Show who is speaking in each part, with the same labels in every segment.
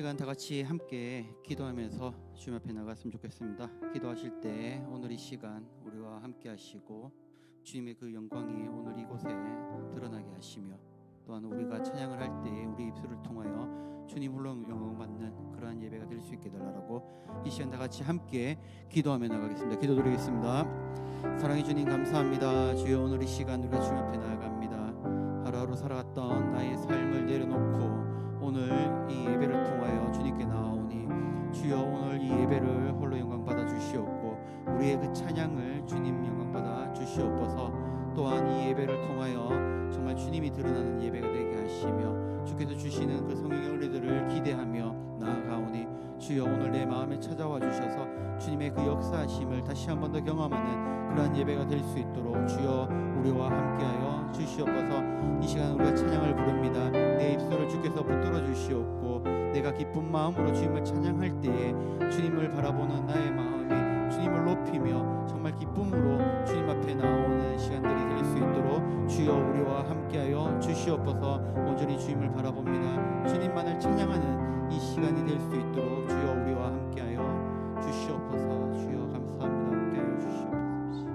Speaker 1: 시간 다 같이 함께 기도하면서 주님 앞에 나갔으면 좋겠습니다. 기도하실 때 오늘 이 시간 우리와 함께 하시고 주님의 그 영광이 오늘 이곳에 드러나게 하시며 또한 우리가 찬양을 할 때 우리 입술을 통하여 주님 홀로 영광 받는 그러한 예배가 될 수 있게 달라고 이 시간 다 같이 함께 기도하며 나가겠습니다. 기도드리겠습니다. 사랑해 주님 감사합니다. 주여 오늘 이 시간 우리가 주님 앞에 나아갑니다. 하루하루 살아왔던 나의 삶을 내려놓고 오늘 이 예배를 통하여 주님께 나아오니 주여 오늘 이 예배를 홀로 영광 받아 주시옵고 우리의 그 찬양을 주님 영광 받아 주시옵소서. 또한 이 예배를 통하여 정말 주님이 드러나는 예배가 되게 하시며 주께서 주시는 그 성령의 은혜들을 기대하며 나아가오니 주여 오늘 내 마음에 찾아와 주셔서 주님의 그 역사하심을 다시 한 번 더 경험하는 그러한 예배가 될 수 있도록 주여 우리와 함께하여 주시옵소서. 이 시간 우리가 찬양을 부릅니다. 내 입술을 주께서 붙들어 주시옵고 내가 기쁜 마음으로 주님을 찬양할 때에 주님을 바라보는 나의 마음이 주님을 높이며 정말 기쁨으로 주님 앞에 나오는 시간들이 될 수 있도록 주여 우리와 함께하여 주시옵소서. 온전히 주님을 바라봅니다. 주님만을 찬양하는 이 시간이 될 수 있도록 주여 우리와 함께하여 주시옵소서. 주여 감사합니다. 함께하여 주시옵소서.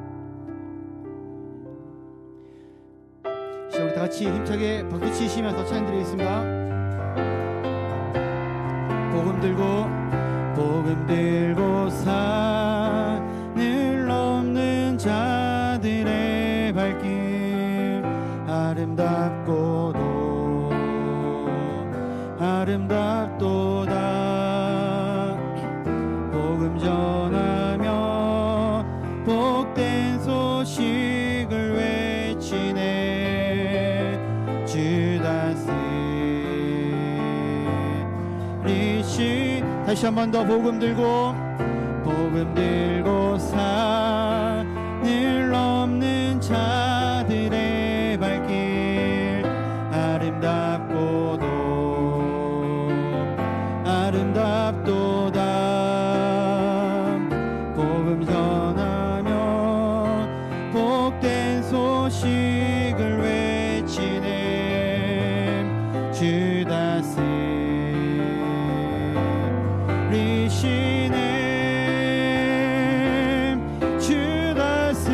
Speaker 1: 자, 우리 다 같이 힘차게 박수 치시면서 찬양 드리겠습니다. 복음 들고 산을 넘는 자들의 발길 아름답도다. 복음 전하며 복된 소식을 외치네. 주다스 리시 다시 한 번 더 복음 들고 산을 넘는 자들의 발길 아름답도다. 복음 전하며 복된 소식을 외치네. 주다스 리시네. 주다스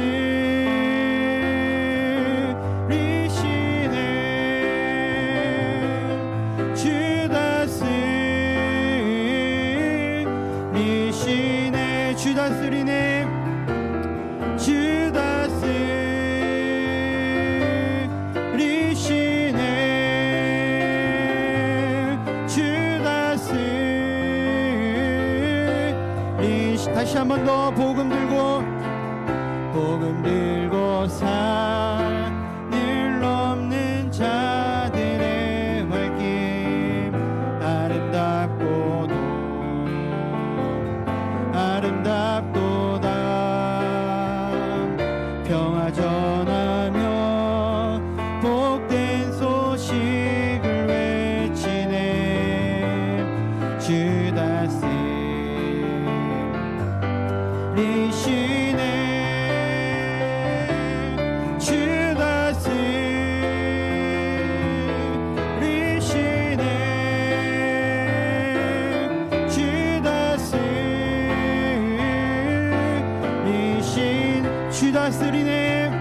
Speaker 1: 리시네. 주다스 리시네. 주다스리네. 주다스 리시네. 주다스 리시. 다시 한 번 더 복음 들고 산을 넘는 자들의 발길 아름답도다. 평화 전하며 복된 소식을 외치네. 주다스 리시네. 주다스 리시네. 주다스 리신. 주다스리네.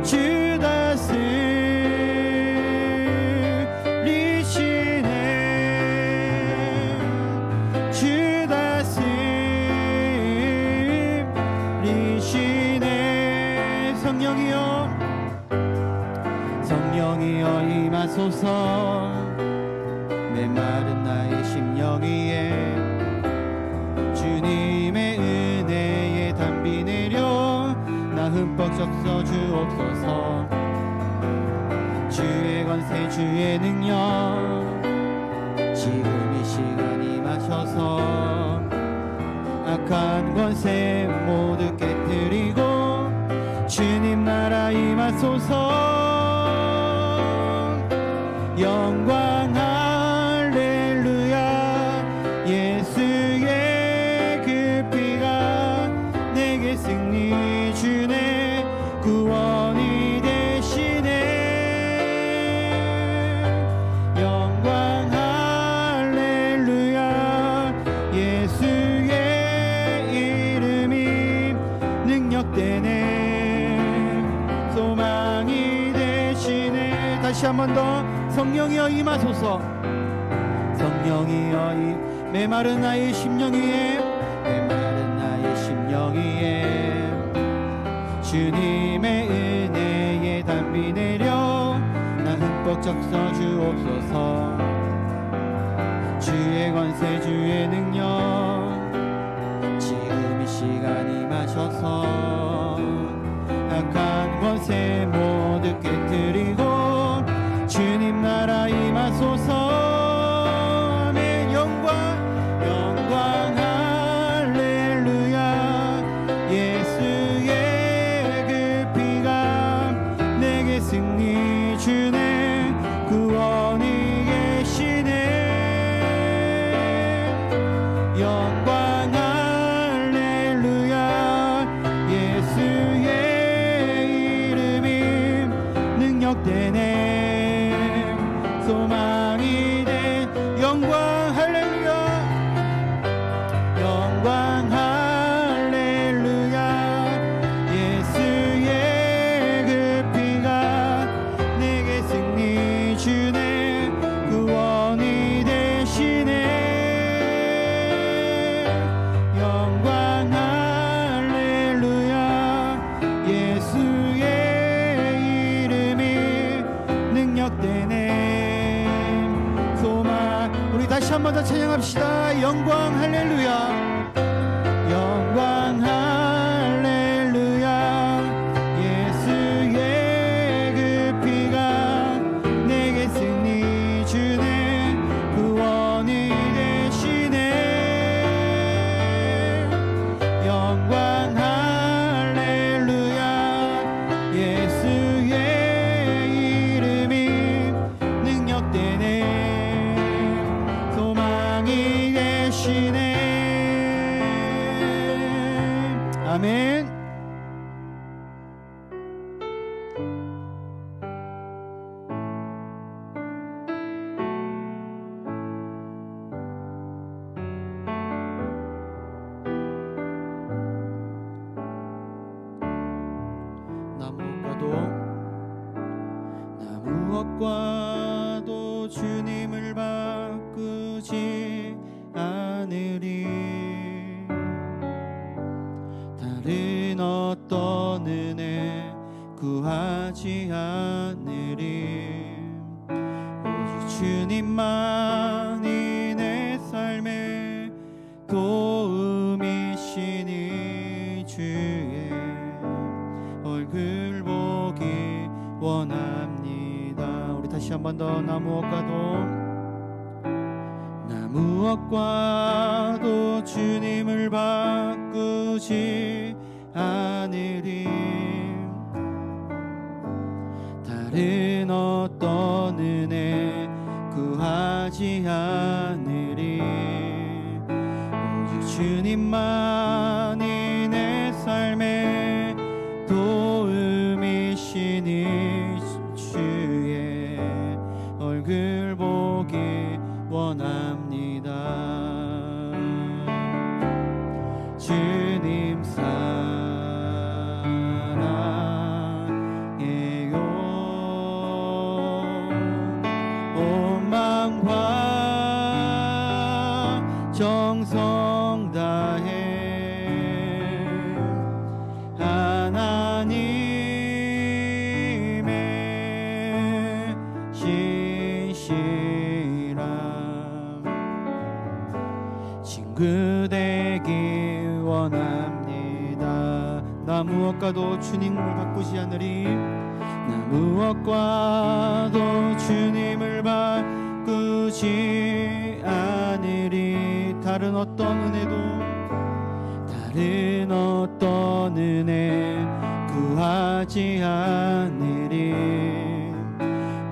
Speaker 1: 주다스 리시네. 주다스 리시네. 성령이여 임하소서. 메마른 나의 심령 위에 주님의 은혜의 담비 내려 나 흠뻑 적셔 주옵소서. 주의 권세 주의 능력 지금 이 시간 임하셔서 악한 권세 모두 깨뜨리고 주님 나라 임하소서. 영광 할렐루야. 예수의 그 피가 내게 승리 주네. 구원이 되시네. 영광 할렐루야. 다시 한 번 더 성령이여 임하소서. 성령이여 이 메마른 나의 심령 위에 메마른 나의 심령 위에 주님의 은혜의 담비 내려 나 흠뻑 적셔 주옵소서. 주의 권세 주의 능력 지금 이 시간 임하셔서 악한 권세 모두 깨뜨리고 주님 나라 임하소서. 아멘. 영광 할렐루야. 예수의 그 피가 내게 승리 주네. 구원이 계시네. 영광 할렐루야. 예수의 이름이 능력되네. 소망이 된 영광 할렐루야. 영광 할렐루야. 예수의 그 피가 내게 승리 주네. 구원이 되시네. 영광 할렐루야. 예수의 이름이 능력되네. 소망. 우리 다시 한 번 더 찬양합시다. 영광 할렐루야. 영광 할렐루야. 예수의 그 피가 내게 승리 주네. 구원이 되시네. 영광 할렐루야. 예수의 이름이 능력되네. 소망이 되시네. 아멘. 나무엇과도 주님을 바꾸지 않으리. 다른 어떤 은혜 구하지 않으리. 오직 주님만이 내 삶의 도움이시니 주의 얼굴 보기 원합니다. 우리 다시 한 번 더. 나무엇과도 주님을 바꾸지 않으리. 다른 어떤 은혜 구하지 않으리. 오직 주님만이 내 삶의 도움이시니 주의 얼굴 보기 원합니다. 주님 사랑해요. 온 마음과 정성 다해 하나님의 신실함 친구 되기 원합니다. 나 무엇과도 주님을 바꾸지 않으리. 나 무엇과도 주님을 바꾸지 않으리. 다른 어떤 은혜 구하지 않으리.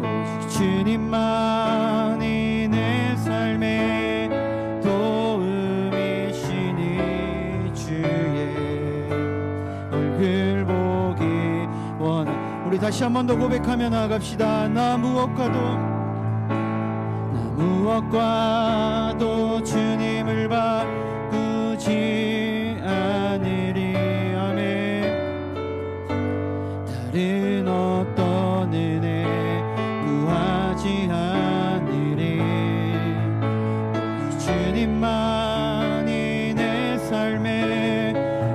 Speaker 1: 오직 주님만이 내 삶의 도움이시니 주의 얼굴 보기 원하. 우리 다시 한 번 더 고백하며 나아갑시다. 나 무엇과도 주님을 바꾸지 않으리. 아멘. 다른 어떤 은혜 주님만이 내 삶의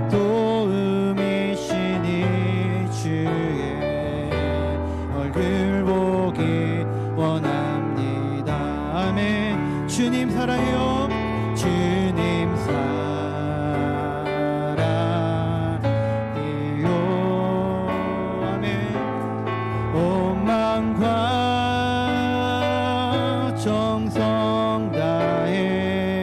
Speaker 1: 도움이시니 주의 얼굴 보기 원합니다. 아멘. 주님 사랑해요. 주님 사랑해요. 아멘. 온 마음과 정성 다해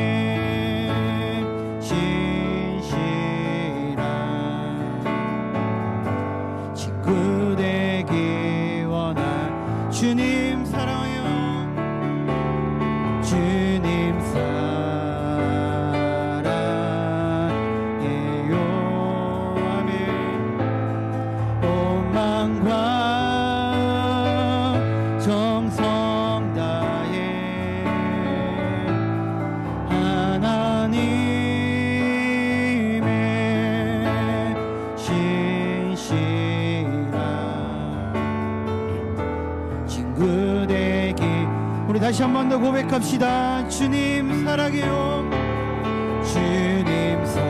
Speaker 1: 하나님의 신실한 친구 되기 원한 주님 사랑해요. 주님 사랑해요. 아멘. 온 마음과 정성 다해 하나님의 신실한 친구 되기. 우리 다시 한 번 더 고백합시다. 주님 사랑해요. 주님 사랑해요.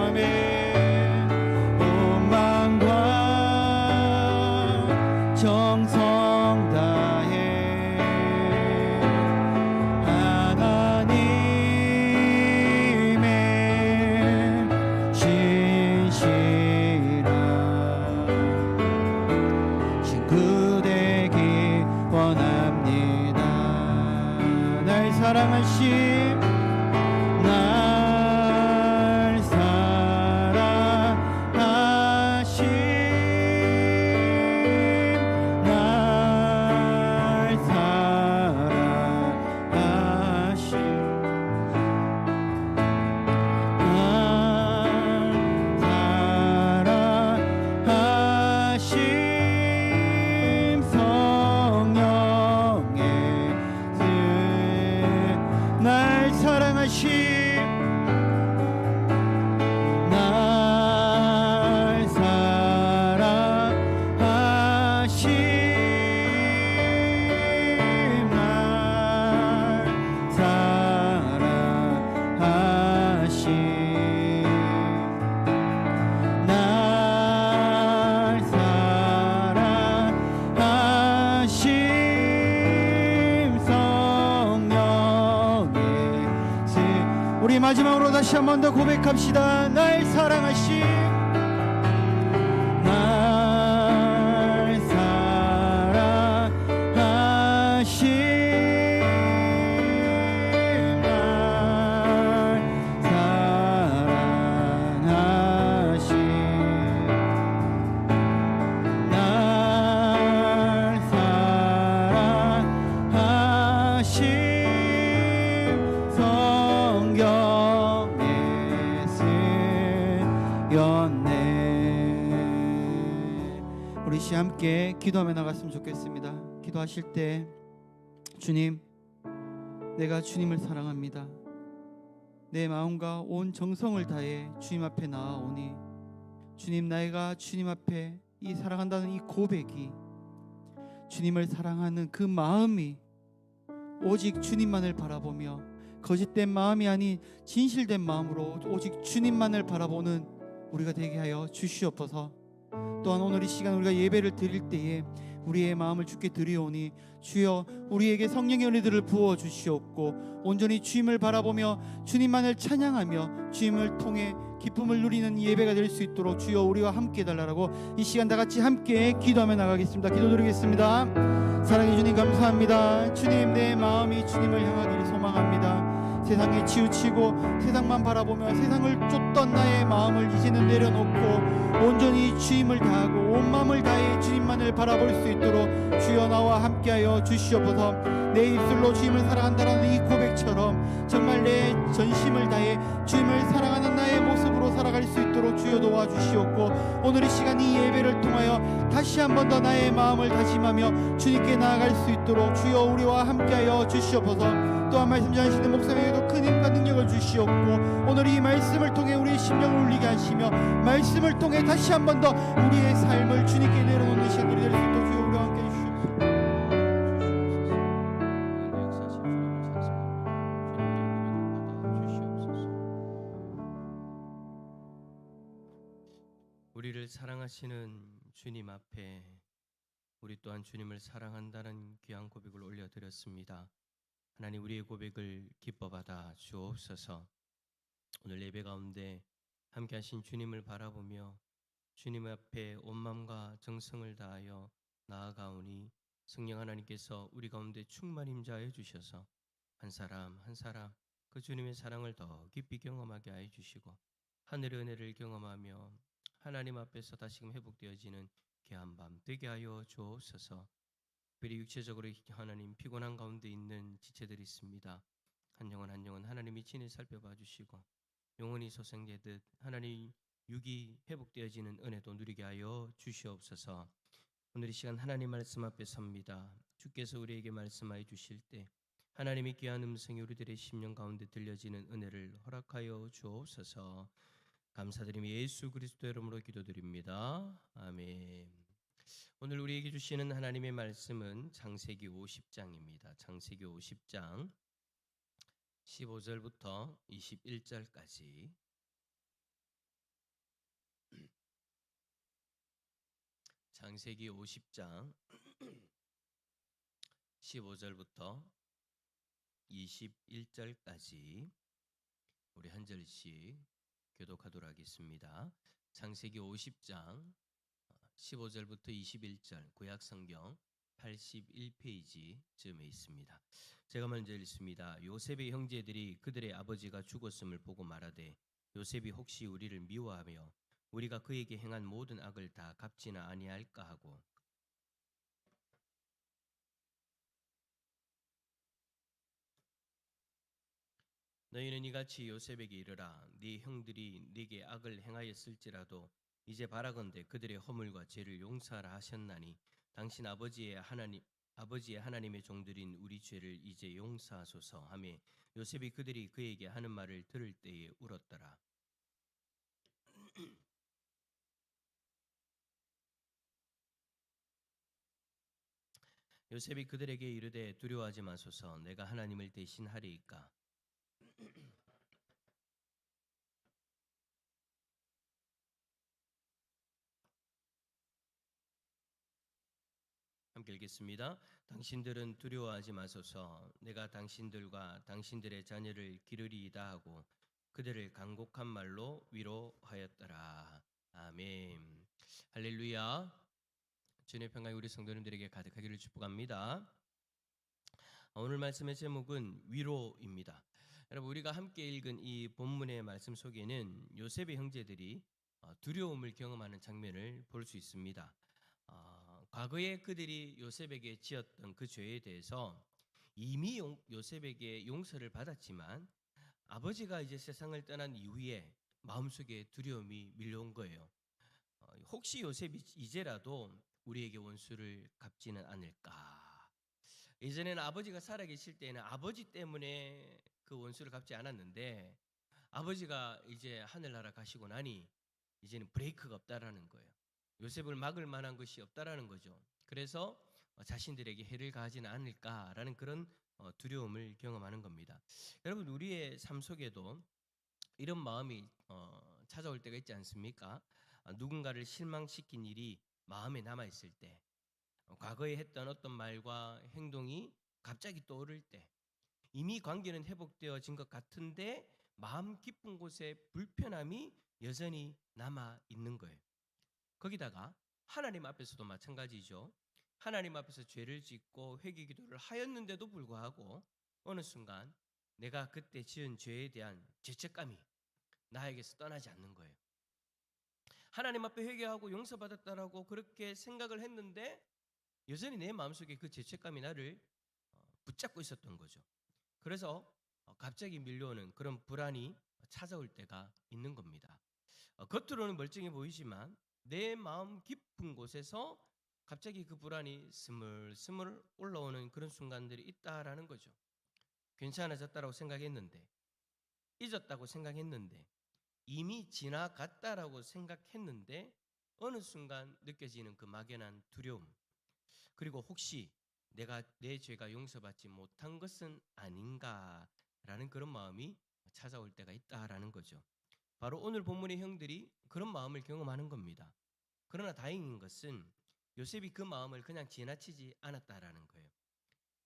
Speaker 1: 아멘. 온 마음과 정성 다해 하나님의 신실한 친구 되기 원합니다. 날 사랑하심 날 사랑하심 날 사랑하심 날 사랑하심 날 사랑하심 날 사랑하심 날 사랑하심 성령의 우리 마지막으로 다시 한 번 더 고백합시다. 날 사랑하심 날 사랑하심 날 사랑하심 날 사랑하심 성경에 쓰였네. 우리 시 함께 기도하며 나갔으면 좋겠습니다. 기도하실 때 주님, 내가 주님을 사랑합니다. 내 마음과 온 정성을 다해 주님 앞에 나아오니 주님, 내가 주님 앞에 이 사랑한다는 이 고백이, 주님을 사랑하는 그 마음이 오직 주님만을 바라보며 거짓된 마음이 아닌 진실된 마음으로 오직 주님만을 바라보는 우리가 되게 하여 주시옵소서. 또한 오늘 이 시간 우리가 예배를 드릴 때에 우리의 마음을 주께 드리오니 주여 우리에게 성령의 은혜들을 부어 주시옵고 온전히 주님을 바라보며 주님만을 찬양하며 주님을 통해 기쁨을 누리는 예배가 될 수 있도록 주여 우리와 함께 해달라고 이 시간 다 같이 함께 기도하며 나가겠습니다. 기도드리겠습니다. 사랑해 주님 감사합니다. 주님, 내 마음이 주님을 향하기를 소망합니다. 세상에 치우치고 세상만 바라보며 세상을 쫓던 나의 마음을 이제는 내려놓고 온전히 주님을 다하고 온 마음을 다해 주님만을 바라볼 수 있도록 주여 나와 함께하여 주시옵소서. 내 입술로 주님을 사랑한다라는 이 고백처럼 정말 내 전심을 다해 주님을 사랑하는 나의 모습으로 살아갈 수 있도록 주여 도와주시옵고 오늘 이 시간 이 예배를 통하여 다시 한 번 더 나의 마음을 다짐하며 주님께 나아갈 수 있도록 주여 우리와 함께하여 주시옵소서. 또한 말씀 전하시는 목사님에게도 큰 힘과 능력을 주시옵고 오늘 이 말씀을 통해 우리의 심령을 울리게 하시며 말씀을 통해 다시 한 번 더 우리의 삶을 주님께 내려놓는 시간들이 될 수 있도록 주여 우리와 함께
Speaker 2: 우리를 사랑하시는 주님 앞에 우리 또한 주님을 사랑한다는 귀한 고백을 올려드렸습니다. 하나님, 우리의 고백을 기뻐 받아 주옵소서. 오늘 예배 가운데 함께 하신 주님을 바라보며 주님 앞에 온 마음과 정성을 다하여 나아가오니 성령 하나님께서 우리 가운데 충만 임자해 주셔서 한 사람 한 사람 그 주님의 사랑을 더 깊이 경험하게 하여 주시고 하늘의 은혜를 경험하며 하나님 앞에서 다시금 회복되어지는 귀한 밤 되게 하여 주옵소서. 특별히 육체적으로 하나님 피곤한 가운데 있는 지체들이 있습니다. 한 영혼 한 영혼 하나님이 친히 살펴봐 주시고 영혼이 소생되듯 하나님 육이 회복되어지는 은혜도 누리게 하여 주시옵소서. 오늘 이 시간 하나님 말씀 앞에 섭니다. 주께서 우리에게 말씀하여 주실 때 하나님의 귀한 음성이 우리들의 심령 가운데 들려지는 은혜를 허락하여 주옵소서. 감사드리며 예수 그리스도의 이름으로 기도드립니다. 아멘. 오늘 우리에게 주시는 하나님의 말씀은 창세기 50장입니다. 창세기 50장 15절부터 21절까지. 창세기 50장 15절부터 21절까지 우리 한 절씩 교독하도록 하겠습니다. 창세기 50장 15절부터 21절 구약성경 81페이지쯤에 있습니다. 제가 먼저 읽습니다. 요셉의 형제들이 그들의 아버지가 죽었음을 보고 말하되 요셉이 혹시 우리를 미워하며 우리가 그에게 행한 모든 악을 다 갚지나 아니할까 하고 너희는 이같이 요셉에게 이르라. 네 형들이 네게 악을 행하였을지라도 이제 바라건대 그들의 허물과 죄를 용서하라 하셨나니 당신 아버지의 하나님의 종들인 우리 죄를 이제 용서하소서 하며 요셉이 그들이 그에게 하는 말을 들을 때에 울었더라. 요셉이 그들에게 이르되 두려워하지 마소서. 내가 하나님을 대신하리이까. 함께 읽겠습니다. 당신들은 두려워하지 마소서. 내가 당신들과 당신들의 자녀를 기르리이다 하고 그들을 간곡한 말로 위로하였더라. 아멘. 할렐루야. 주님의 평강이 우리 성도님들에게 가득하기를 축복합니다. 오늘 말씀의 제목은 위로입니다. 여러분, 우리가 함께 읽은 이 본문의 말씀 속에는 요셉의 형제들이 두려움을 경험하는 장면을 볼 수 있습니다. 과거에 그들이 요셉에게 지었던 그 죄에 대해서 이미 요셉에게 용서를 받았지만 아버지가 이제 세상을 떠난 이후에 마음속에 두려움이 밀려온 거예요. 혹시 요셉이 이제라도 우리에게 원수를 갚지는 않을까? 예전에는 아버지가 살아계실 때는 아버지 때문에 그 원수를 갚지 않았는데 아버지가 이제 하늘나라 가시고 나니 이제는 브레이크가 없다라는 거예요. 요셉을 막을 만한 것이 없다라는 거죠. 그래서 자신들에게 해를 가하지는 않을까라는 그런 두려움을 경험하는 겁니다. 여러분, 우리의 삶 속에도 이런 마음이 찾아올 때가 있지 않습니까? 누군가를 실망시킨 일이 마음에 남아있을 때, 과거에 했던 어떤 말과 행동이 갑자기 떠오를 때, 이미 관계는 회복되어진 것 같은데 마음 깊은 곳에 불편함이 여전히 남아 있는 거예요. 거기다가 하나님 앞에서도 마찬가지죠. 하나님 앞에서 죄를 짓고 회개 기도를 하였는데도 불구하고 어느 순간 내가 그때 지은 죄에 대한 죄책감이 나에게서 떠나지 않는 거예요. 하나님 앞에 회개하고 용서받았다라고 그렇게 생각을 했는데 여전히 내 마음속에 그 죄책감이 나를 붙잡고 있었던 거죠. 그래서 갑자기 밀려오는 그런 불안이 찾아올 때가 있는 겁니다. 겉으로는 멀쩡해 보이지만 내 마음 깊은 곳에서 갑자기 그 불안이 스물스물 올라오는 그런 순간들이 있다라는 거죠. 괜찮아졌다고 생각했는데, 잊었다고 생각했는데, 이미 지나갔다라고 생각했는데 어느 순간 느껴지는 그 막연한 두려움, 그리고 혹시 내가 내 죄가 용서받지 못한 것은 아닌가라는 그런 마음이 찾아올 때가 있다라는 거죠. 바로 오늘 본문의 형들이 그런 마음을 경험하는 겁니다. 그러나 다행인 것은 요셉이 그 마음을 그냥 지나치지 않았다라는 거예요.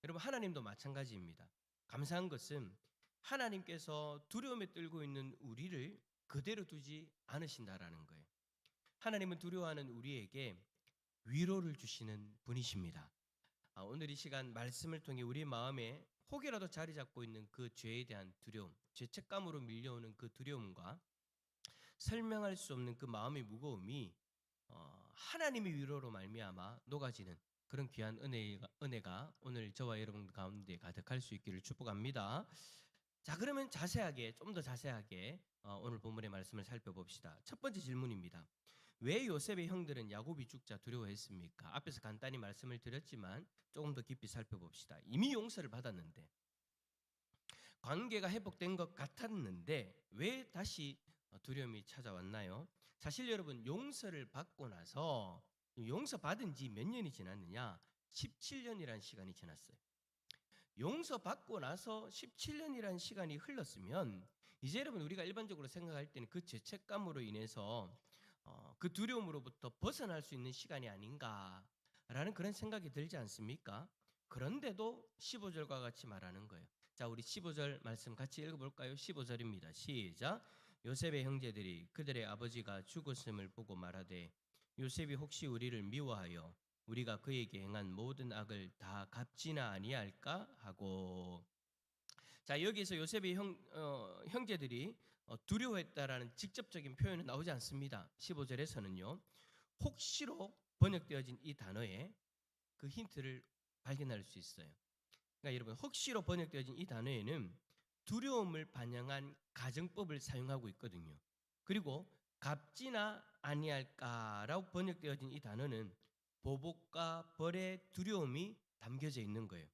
Speaker 2: 여러분, 하나님도 마찬가지입니다. 감사한 것은 하나님께서 두려움에 떨고 있는 우리를 그대로 두지 않으신다라는 거예요. 하나님은 두려워하는 우리에게 위로를 주시는 분이십니다. 오늘 이 시간 말씀을 통해 우리 마음에 혹이라도 자리 잡고 있는 그 죄에 대한 두려움, 죄책감으로 밀려오는 그 두려움과 설명할 수 없는 그 마음의 무거움이 하나님의 위로로 말미암아 녹아지는 그런 귀한 은혜가 오늘 저와 여러분 가운데 가득할 수 있기를 축복합니다. 자, 그러면 좀 더 자세하게 오늘 본문의 말씀을 살펴봅시다. 첫 번째 질문입니다. 왜 요셉의 형들은 야곱이 죽자 두려워했습니까? 앞에서 간단히 말씀을 드렸지만 조금 더 깊이 살펴봅시다. 이미 용서를 받았는데, 관계가 회복된 것 같았는데 왜 다시 두려움이 찾아왔나요? 사실 여러분, 용서를 받고 나서 용서받은 지 몇 년이 지났느냐? 17년이라는 시간이 지났어요. 용서받고 나서 17년이라는 시간이 흘렀으면 이제 여러분, 우리가 일반적으로 생각할 때는 그 죄책감으로 인해서 그 두려움으로부터 벗어날 수 있는 시간이 아닌가라는 그런 생각이 들지 않습니까? 그런데도 15절과 같이 말하는 거예요. 자, 우리 15절 말씀 같이 읽어볼까요? 15절입니다. 시작. 요셉의 형제들이 그들의 아버지가 죽었음을 보고 말하되 요셉이 혹시 우리를 미워하여 우리가 그에게 행한 모든 악을 다 갚지나 아니할까 하고. 자, 여기서 요셉의 형제들이 두려워했다라는 직접적인 표현은 나오지 않습니다. 15절에서는요. 혹시로 번역되어진 이 단어에 그 힌트를 발견할 수 있어요. 그러니까 여러분, 혹시로 번역되어진 이 단어에는 두려움을 반영한 가정법을 사용하고 있거든요. 그리고 갚지나 아니할까라고 번역되어진 이 단어는 보복과 벌의 두려움이 담겨져 있는 거예요.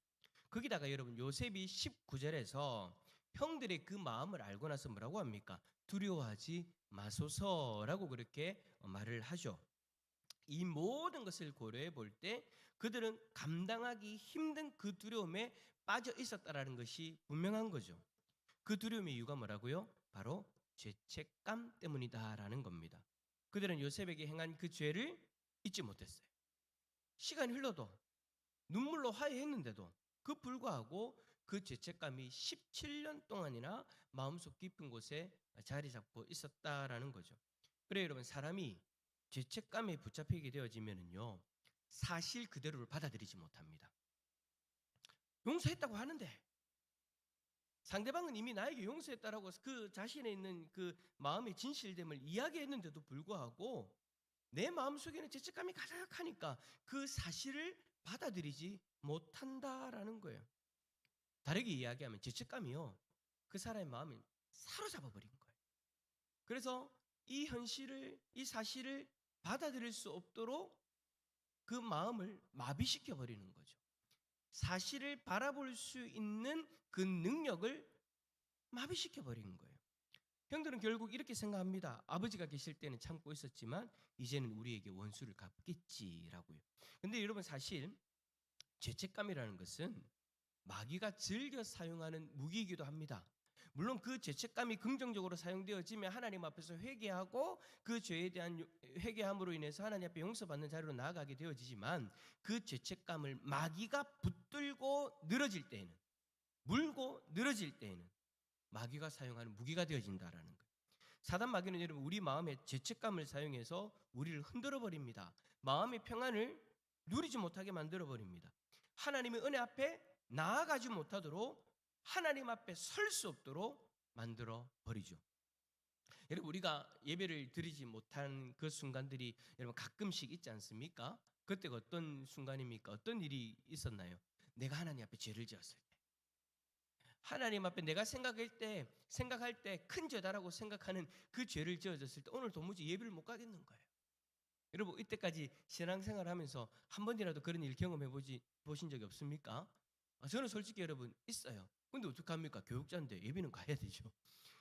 Speaker 2: 거기다가 여러분, 요셉이 19절에서 형들의 그 마음을 알고 나서 뭐라고 합니까? 두려워하지 마소서라고 그렇게 말을 하죠. 이 모든 것을 고려해 볼 때 그들은 감당하기 힘든 그 두려움에 빠져 있었다라는 것이 분명한 거죠. 그 두려움의 이유가 뭐라고요? 바로 죄책감 때문이다라는 겁니다. 그들은 요셉에게 행한 그 죄를 잊지 못했어요. 시간이 흘러도 눈물로 화해했는데도 그 불구하고 그 죄책감이 17년 동안이나 마음속 깊은 곳에 자리 잡고 있었다라는 거죠. 그래 여러분, 사람이 죄책감에 붙잡히게 되어지면은요, 사실 그대로를 받아들이지 못합니다. 용서했다고 하는데 상대방은 이미 나에게 용서했다라고 그 자신에 있는 그 마음의 진실됨을 이야기했는데도 불구하고 내 마음속에는 죄책감이 가득하니까 그 사실을 받아들이지 못한다라는 거예요. 다르게 이야기하면 죄책감이요, 그 사람의 마음을 사로잡아 버린 거예요. 그래서 이 현실을, 이 사실을 받아들일 수 없도록 그 마음을 마비시켜 버리는 거죠. 사실을 바라볼 수 있는 그 능력을 마비시켜 버린 거예요. 형들은 결국 이렇게 생각합니다. 아버지가 계실 때는 참고 있었지만 이제는 우리에게 원수를 갚겠지라고요. 근데 여러분, 사실 죄책감이라는 것은 마귀가 즐겨 사용하는 무기이기도 합니다. 물론 그 죄책감이 긍정적으로 사용되어지면 하나님 앞에서 회개하고 그 죄에 대한 회개함으로 인해서 하나님 앞에 용서받는 자리로 나아가게 되어지지만 그 죄책감을 마귀가 붙들고 늘어질 때에는, 물고 늘어질 때에는 마귀가 사용하는 무기가 되어진다라는 거예요. 사단 마귀는 여러분, 우리 마음에 죄책감을 사용해서 우리를 흔들어 버립니다. 마음의 평안을 누리지 못하게 만들어 버립니다. 하나님의 은혜 앞에 나아가지 못하도록, 하나님 앞에 설 수 없도록 만들어 버리죠. 여러분, 우리가 예배를 드리지 못한 그 순간들이 여러분 가끔씩 있지 않습니까? 그때가 어떤 순간입니까? 어떤 일이 있었나요? 내가 하나님 앞에 죄를 지었을 때, 하나님 앞에 내가 생각할 때 큰 죄다라고 생각하는 그 죄를 지어졌을 때 오늘 도무지 예배를 못 가겠는 거예요. 여러분, 이때까지 신앙생활 하면서 한 번이라도 그런 일 경험해 보신 적이 없습니까? 저는 솔직히 여러분 있어요. 근데 어떡합니까? 교육자인데 예배는 가야 되죠.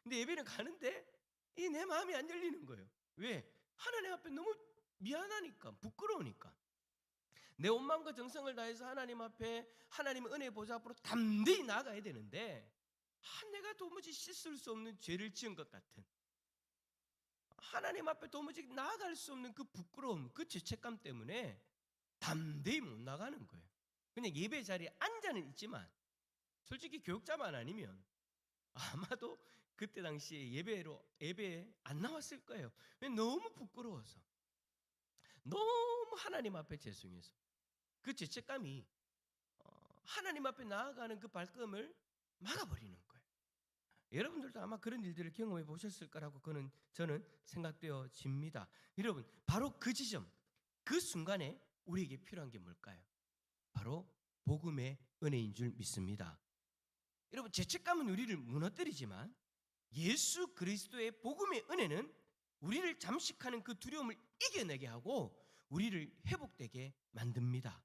Speaker 2: 근데 예배는 가는데 이 내 마음이 안 열리는 거예요. 왜? 하나님 앞에 너무 미안하니까, 부끄러우니까. 내 온 마음과 정성을 다해서 하나님 앞에 하나님의 은혜 보좌 앞으로 담대히 나아가야 되는데 내가 도무지 씻을 수 없는 죄를 지은 것 같은, 하나님 앞에 도무지 나아갈 수 없는 그 부끄러움, 그 죄책감 때문에 담대히 못 나가는 거예요. 그냥 예배 자리에 앉아는 있지만 솔직히 교육자만 아니면 아마도 그때 당시에 예배에 안 나왔을 거예요. 왜? 너무 부끄러워서, 너무 하나님 앞에 죄송해서 그 죄책감이 하나님 앞에 나아가는 그 발걸음을 막아버리는 거예요. 여러분들도 아마 그런 일들을 경험해 보셨을 거라고 저는 생각되어집니다. 여러분, 바로 그 지점, 그 순간에 우리에게 필요한 게 뭘까요? 바로 복음의 은혜인 줄 믿습니다. 여러분, 죄책감은 우리를 무너뜨리지만 예수 그리스도의 복음의 은혜는 우리를 잠식하는 그 두려움을 이겨내게 하고 우리를 회복되게 만듭니다.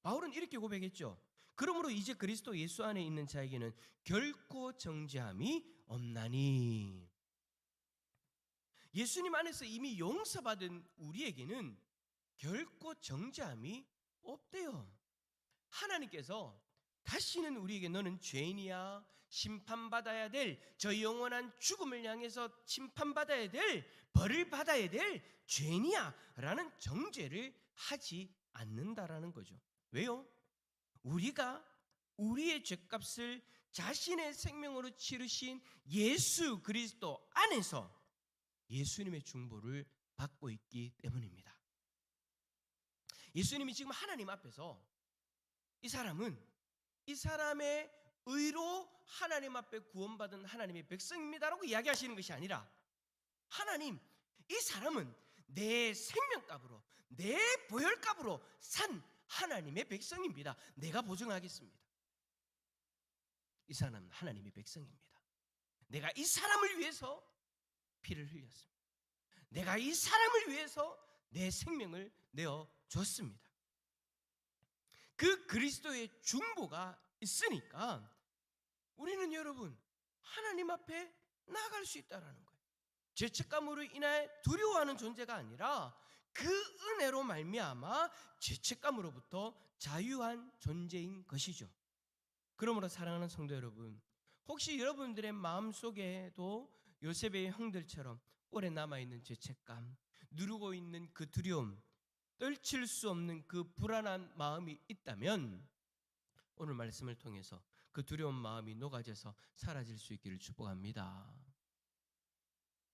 Speaker 2: 바울은 이렇게 고백했죠. 그러므로 이제 그리스도 예수 안에 있는 자에게는 결코 정죄함이 없나니. 예수님 안에서 이미 용서받은 우리에게는 결코 정죄함이 없대요. 하나님께서 다시는 우리에게 너는 죄인이야, 심판받아야 될, 저 영원한 죽음을 향해서 심판받아야 될, 벌을 받아야 될 죄인이야 라는 정죄를 하지 않는다라는 거죠. 왜요? 우리가 우리의 죄값을 자신의 생명으로 치르신 예수 그리스도 안에서 예수님의 중보를 받고 있기 때문입니다. 예수님이 지금 하나님 앞에서 이 사람의 의로 하나님 앞에 구원받은 하나님의 백성입니다라고 이야기하시는 것이 아니라, 하나님, 이 사람은 내 생명값으로, 내 보혈값으로 산 하나님의 백성입니다. 내가 보증하겠습니다. 이 사람은 하나님의 백성입니다. 내가 이 사람을 위해서 피를 흘렸습니다. 내가 이 사람을 위해서 내 생명을 내어줬습니다. 그 그리스도의 중보가 있으니까 우리는 여러분 하나님 앞에 나아갈 수 있다는 거예요. 죄책감으로 인해 두려워하는 존재가 아니라 그 은혜로 말미암아 죄책감으로부터 자유한 존재인 것이죠. 그러므로 사랑하는 성도 여러분, 혹시 여러분들의 마음속에도 요셉의 형들처럼 오래 남아있는 죄책감, 누르고 있는 그 두려움, 떨칠 수 없는 그 불안한 마음이 있다면 오늘 말씀을 통해서 그 두려운 마음이 녹아져서 사라질 수 있기를 축복합니다.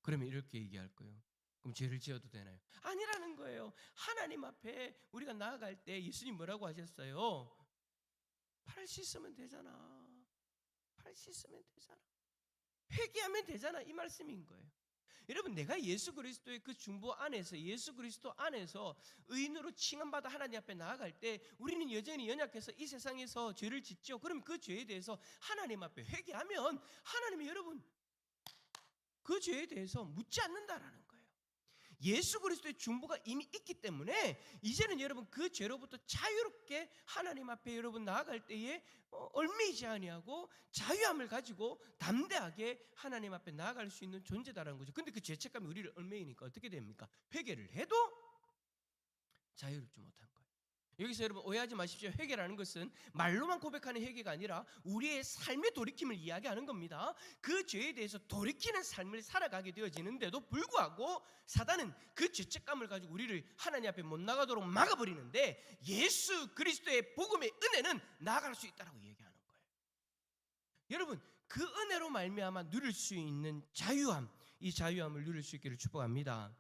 Speaker 2: 그러면 이렇게 얘기할 거예요. 그럼 죄를 지어도 되나요? 아니라는 거예요. 하나님 앞에 우리가 나아갈 때 예수님 뭐라고 하셨어요? 팔 씻으면 되잖아. 팔 씻으면 되잖아. 회개하면 되잖아. 이 말씀인 거예요. 여러분, 내가 예수 그리스도의 그 중보 안에서, 예수 그리스도 안에서 의인으로 칭함받아 하나님 앞에 나아갈 때 우리는 여전히 연약해서 이 세상에서 죄를 짓죠. 그럼 그 죄에 대해서 하나님 앞에 회개하면 하나님이 여러분 그 죄에 대해서 묻지 않는다라는 거예요. 예수 그리스도의 중보가 이미 있기 때문에 이제는 여러분 그 죄로부터 자유롭게 하나님 앞에 여러분 나아갈 때에 얽매이지 아니하고 자유함을 가지고 담대하게 하나님 앞에 나아갈 수 있는 존재다라는 거죠. 근데 그 죄책감이 우리를 얽매이니까 어떻게 됩니까? 회개를 해도 자유롭지 못한 거예요. 여기서 여러분 오해하지 마십시오. 회개라는 것은 말로만 고백하는 회개가 아니라 우리의 삶의 돌이킴을 이야기하는 겁니다. 그 죄에 대해서 돌이키는 삶을 살아가게 되어지는데도 불구하고 사단은 그 죄책감을 가지고 우리를 하나님 앞에 못 나가도록 막아버리는데 예수 그리스도의 복음의 은혜는 나아갈 수 있다고 얘기하는 거예요. 여러분, 그 은혜로 말미암아 누릴 수 있는 자유함, 이 자유함을 누릴 수 있기를 축복합니다.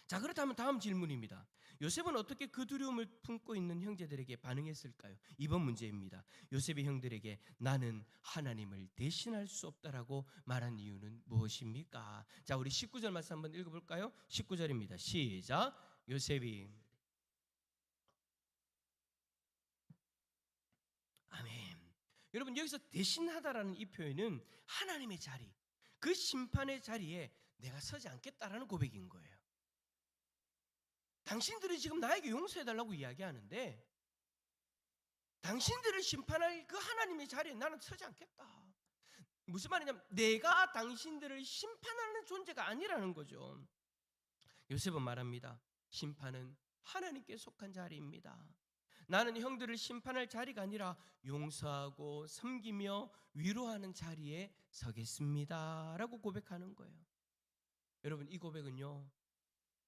Speaker 2: 자, 그렇다면 다음 질문입니다. 요셉은 어떻게 그 두려움을 품고 있는 형제들에게 반응했을까요? 이번 문제입니다. 요셉의 형들에게 나는 하나님을 대신할 수 없다라고 말한 이유는 무엇입니까? 자, 우리 19절 말씀 한번 읽어볼까요? 19절입니다. 시작. 요셉이 아멘. 여러분, 여기서 대신하다라는 이 표현은 하나님의 자리, 그 심판의 자리에 내가 서지 않겠다라는 고백인 거예요. 당신들이 지금 나에게 용서해달라고 이야기하는데 당신들을 심판할 그 하나님의 자리에 나는 서지 않겠다. 무슨 말이냐면 내가 당신들을 심판하는 존재가 아니라는 거죠. 요셉은 말합니다. 심판은 하나님께 속한 자리입니다. 나는 형들을 심판할 자리가 아니라 용서하고 섬기며 위로하는 자리에 서겠습니다 라고 고백하는 거예요. 여러분, 이 고백은요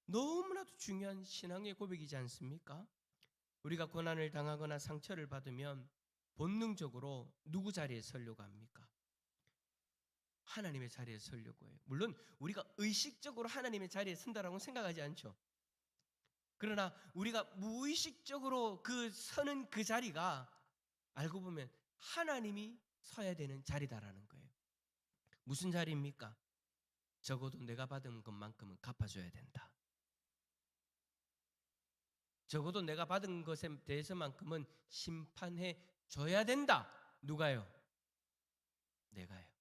Speaker 2: 너무나도 중요한 신앙의 고백이지 않습니까? 우리가 고난을 당하거나 상처를 받으면 본능적으로 누구 자리에 서려고 합니까? 하나님의 자리에 서려고 해요. 물론 우리가 의식적으로 하나님의 자리에 선다라고 생각하지 않죠. 그러나 우리가 무의식적으로 서는 그 자리가 알고 보면 하나님이 서야 되는 자리다라는 거예요. 무슨 자리입니까? 적어도 내가 받은 것만큼은 갚아줘야 된다. 적어도 내가 받은 것에 대해서만큼은 심판해 줘야 된다. 누가요? 내가요.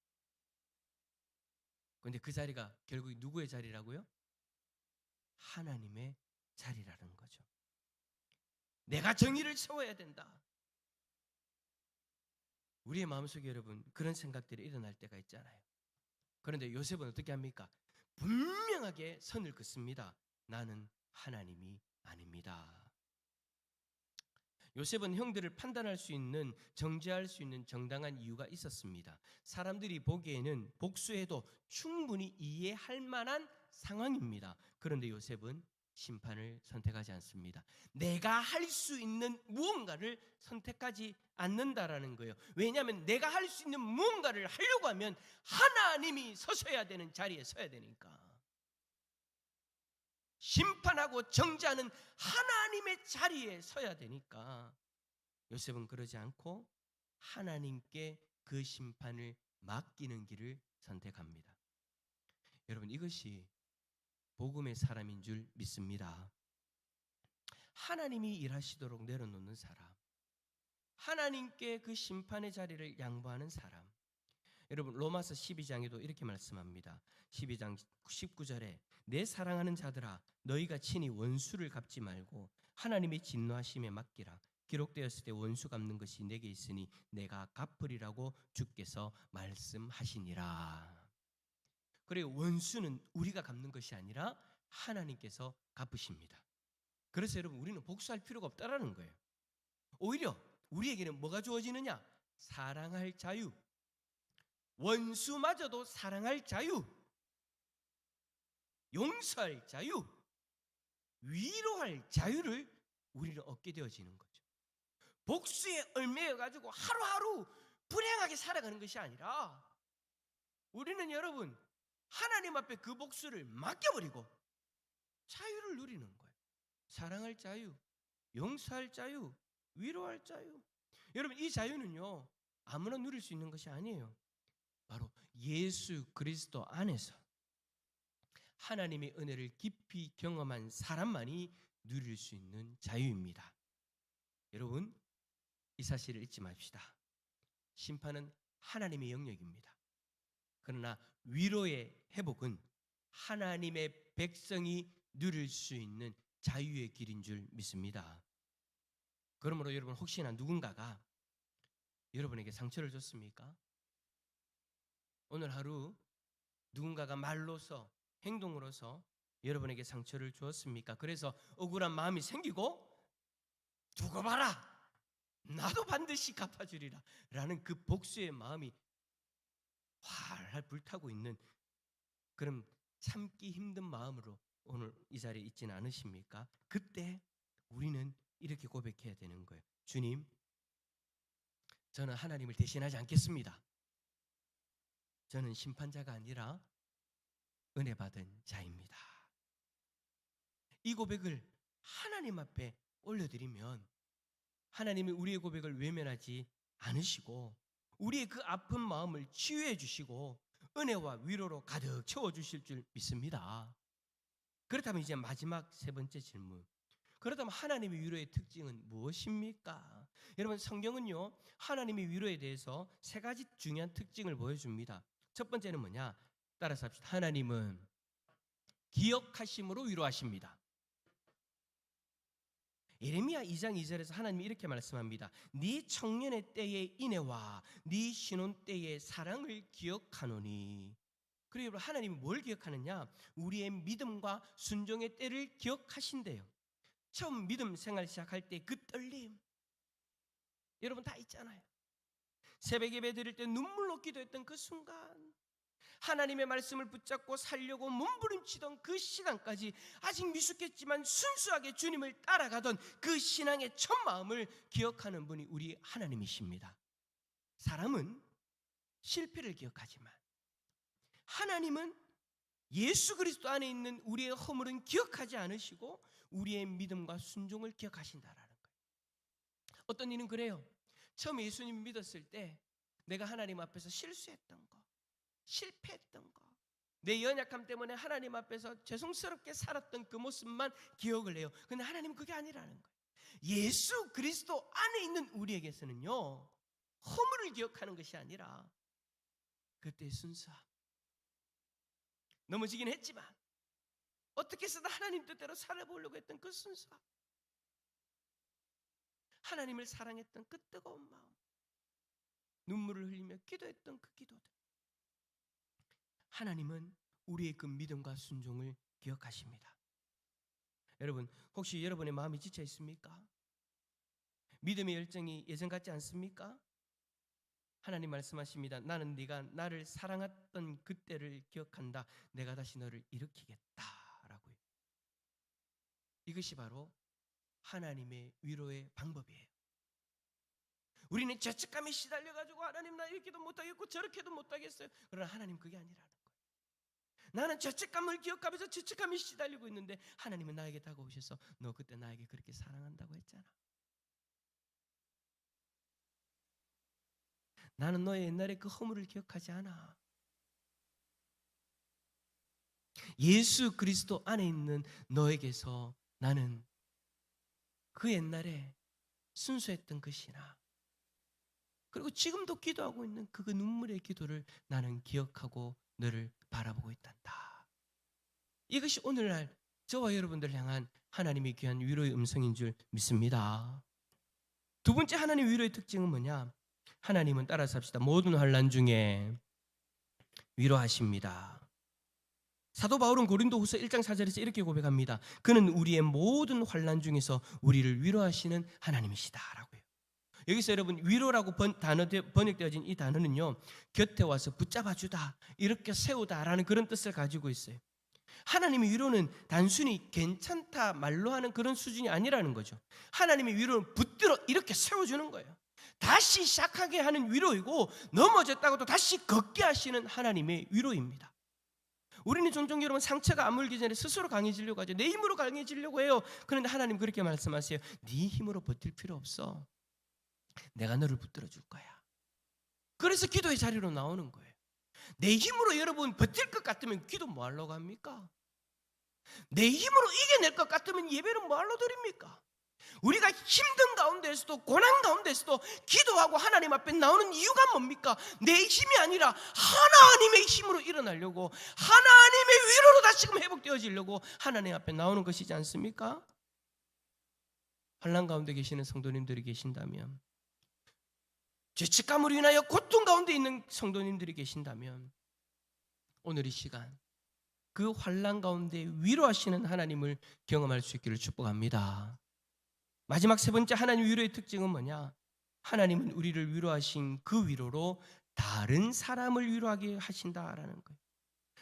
Speaker 2: 그런데 그 자리가 결국 누구의 자리라고요? 하나님의 자리라는 거죠. 내가 정의를 세워야 된다. 우리의 마음속에 여러분 그런 생각들이 일어날 때가 있잖아요. 그런데 요셉은 어떻게 합니까? 분명하게 선을 긋습니다. 나는 하나님이 아닙니다. 요셉은 형들을 판단할 수 있는, 정죄할 수 있는 정당한 이유가 있었습니다. 사람들이 보기에는 복수해도 충분히 이해할 만한 상황입니다. 그런데 요셉은 심판을 선택하지 않습니다. 내가 할 수 있는 무언가를 선택하지 않는다라는 거예요. 왜냐하면 내가 할 수 있는 무언가를 하려고 하면 하나님이 서셔야 되는 자리에 서야 되니까. 심판하고 정죄하는 하나님의 자리에 서야 되니까 요셉은 그러지 않고 하나님께 그 심판을 맡기는 길을 선택합니다. 여러분, 이것이 복음의 사람인 줄 믿습니다. 하나님이 일하시도록 내려놓는 사람, 하나님께 그 심판의 자리를 양보하는 사람. 여러분, 로마서 12장에도 이렇게 말씀합니다. 12장 19절에 내 사랑하는 자들아 너희가 친히 원수를 갚지 말고 하나님의 진노하심에 맡기라. 기록되었을 때 원수 갚는 것이 내게 있으니 내가 갚으리라고 주께서 말씀하시니라. 그리고 원수는 우리가 갚는 것이 아니라 하나님께서 갚으십니다. 그래서 여러분 우리는 복수할 필요가 없다라는 거예요. 오히려 우리에게는 뭐가 주어지느냐? 사랑할 자유, 원수마저도 사랑할 자유, 용서할 자유, 위로할 자유를 우리는 얻게 되어지는 거죠. 복수에 얽매여가지고 하루하루 불행하게 살아가는 것이 아니라 우리는 여러분 하나님 앞에 그 복수를 맡겨버리고 자유를 누리는 거예요. 사랑할 자유, 용서할 자유, 위로할 자유. 여러분, 이 자유는요 아무나 누릴 수 있는 것이 아니에요. 바로 예수 그리스도 안에서 하나님의 은혜를 깊이 경험한 사람만이 누릴 수 있는 자유입니다. 여러분, 이 사실을 잊지 맙시다. 심판은 하나님의 영역입니다. 그러나 위로의 회복은 하나님의 백성이 누릴 수 있는 자유의 길인 줄 믿습니다. 그러므로 여러분, 혹시나 누군가가 여러분에게 상처를 줬습니까? 오늘 하루 누군가가 말로서, 행동으로서 여러분에게 상처를 주었습니까? 그래서 억울한 마음이 생기고 두고 봐라, 나도 반드시 갚아주리라 라는 그 복수의 마음이 활활 불타고 있는 그런 참기 힘든 마음으로 오늘 이 자리에 있지는 않으십니까? 그때 우리는 이렇게 고백해야 되는 거예요. 주님, 저는 하나님을 대신하지 않겠습니다. 저는 심판자가 아니라 은혜 받은 자입니다. 이 고백을 하나님 앞에 올려드리면 하나님이 우리의 고백을 외면하지 않으시고 우리의 그 아픈 마음을 치유해 주시고 은혜와 위로로 가득 채워주실 줄 믿습니다. 그렇다면 이제 마지막 세 번째 질문. 그렇다면 하나님의 위로의 특징은 무엇입니까? 여러분, 성경은요 하나님의 위로에 대해서 세 가지 중요한 특징을 보여줍니다. 첫 번째는 뭐냐? 따라서 합시다. 하나님은 기억하심으로 위로하십니다. 예레미야 2장 2절에서 하나님이 이렇게 말씀합니다. 네 청년의 때의 인애와 네 신혼 때의 사랑을 기억하노니. 그리고 여러분, 하나님이 뭘 기억하느냐? 우리의 믿음과 순종의 때를 기억하신대요. 처음 믿음 생활 시작할 때 그 떨림, 여러분 다 있잖아요. 새벽 예배 드릴 때 눈물로 기도했던 그 순간, 하나님의 말씀을 붙잡고 살려고 몸부림치던 그 시간까지 아직 미숙했지만 순수하게 주님을 따라가던 그 신앙의 첫 마음을 기억하는 분이 우리 하나님이십니다. 사람은 실패를 기억하지만 하나님은 예수 그리스도 안에 있는 우리의 허물은 기억하지 않으시고 우리의 믿음과 순종을 기억하신다라는 거예요. 어떤 이는 그래요. 처음 예수님 믿었을 때 내가 하나님 앞에서 실수했던 거, 실패했던 거, 내 연약함 때문에 하나님 앞에서 죄송스럽게 살았던 그 모습만 기억을 해요. 근데 하나님은 그게 아니라는 거예요. 예수 그리스도 안에 있는 우리에게서는요, 허물을 기억하는 것이 아니라 그때의 순수함, 넘어지긴 했지만 어떻게 해서든 하나님 뜻대로 살아보려고 했던 그 순수함, 하나님을 사랑했던 그 뜨거운 마음, 눈물을 흘리며 기도했던 그 기도들, 하나님은 우리의 그 믿음과 순종을 기억하십니다. 여러분, 혹시 여러분의 마음이 지쳐 있습니까? 믿음의 열정이 예전 같지 않습니까? 하나님 말씀하십니다. 나는 네가 나를 사랑했던 그때를 기억한다. 내가 다시 너를 일으키겠다라고요. 이것이 바로 하나님의 위로의 방법이에요. 우리는 죄책감에 시달려가지고 하나님 나 이렇게도 못하겠고 저렇게도 못하겠어요. 그러나 하나님 그게 아니라는 거예요. 나는 죄책감을 기억하면서 죄책감에 시달리고 있는데 하나님은 나에게 다가오셔서 너 그때 나에게 그렇게 사랑한다고 했잖아. 나는 너의 옛날에 그 허물을 기억하지 않아. 예수 그리스도 안에 있는 너에게서 나는 그 옛날에 순수했던 그 신앙, 그리고 지금도 기도하고 있는 그 눈물의 기도를 나는 기억하고 너를 바라보고 있단다. 이것이 오늘날 저와 여러분들 향한 하나님의 귀한 위로의 음성인 줄 믿습니다. 두 번째 하나님의 위로의 특징은 뭐냐? 하나님은, 따라서 합시다, 모든 환난 중에 위로하십니다. 사도 바울은 고린도후서 1장 4절에서 이렇게 고백합니다. 그는 우리의 모든 환난 중에서 우리를 위로하시는 하나님이시다라고요. 여기서 여러분, 위로라고 번역되어진 이 단어는요, 곁에 와서 붙잡아주다, 이렇게 세우다라는 그런 뜻을 가지고 있어요. 하나님의 위로는 단순히 괜찮다 말로 하는 그런 수준이 아니라는 거죠. 하나님의 위로는 붙들어 이렇게 세워주는 거예요. 다시 시작하게 하는 위로이고, 넘어졌다고 또 다시 걷게 하시는 하나님의 위로입니다. 우리는 종종 여러분, 상처가 아물기 전에 스스로 강해지려고 하죠. 내 힘으로 강해지려고 해요. 그런데 하나님 그렇게 말씀하세요. 네 힘으로 버틸 필요 없어. 내가 너를 붙들어 줄 거야. 그래서 기도의 자리로 나오는 거예요. 내 힘으로 여러분 버틸 것 같으면 기도 뭐 하려고 합니까? 내 힘으로 이겨낼 것 같으면 예배는 뭐 하려고 드립니까? 우리가 힘든 가운데에서도, 고난 가운데에서도 기도하고 하나님 앞에 나오는 이유가 뭡니까? 내 힘이 아니라 하나님의 힘으로 일어나려고, 하나님의 위로로 다시금 회복되어지려고 하나님 앞에 나오는 것이지 않습니까? 환난 가운데 계시는 성도님들이 계신다면, 죄책감으로 인하여 고통 가운데 있는 성도님들이 계신다면, 오늘 이 시간 그 환난 가운데 위로하시는 하나님을 경험할 수 있기를 축복합니다. 마지막 세 번째 하나님 위로의 특징은 뭐냐? 하나님은 우리를 위로하신 그 위로로 다른 사람을 위로하게 하신다라는 거예요.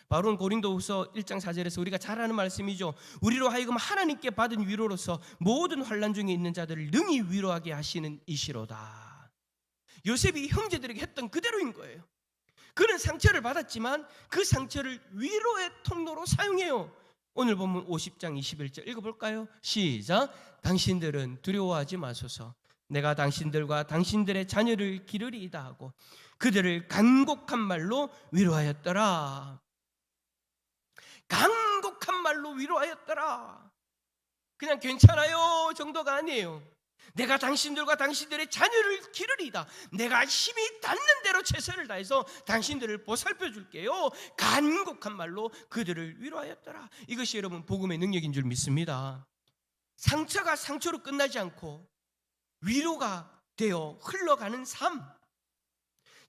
Speaker 2: 바울은 고린도후서 1장 4절에서 우리가 잘 아는 말씀이죠. 우리로 하여금 하나님께 받은 위로로서 모든 환난 중에 있는 자들을 능히 위로하게 하시는 이시로다. 요셉이 형제들에게 했던 그대로인 거예요. 그는 상처를 받았지만 그 상처를 위로의 통로로 사용해요. 오늘 본문 50장 21절 읽어볼까요? 시작. 당신들은 두려워하지 마소서. 내가 당신들과 당신들의 자녀를 기르리이다 하고 그들을 간곡한 말로 위로하였더라. 간곡한 말로 위로하였더라. 그냥 괜찮아요 정도가 아니에요. 내가 당신들과 당신들의 자녀를 기르리이다. 내가 힘이 닿는 대로 최선을 다해서 당신들을 보살펴 줄게요. 간곡한 말로 그들을 위로하였더라. 이것이 여러분 복음의 능력인 줄 믿습니다. 상처가 상처로 끝나지 않고 위로가 되어 흘러가는 삶,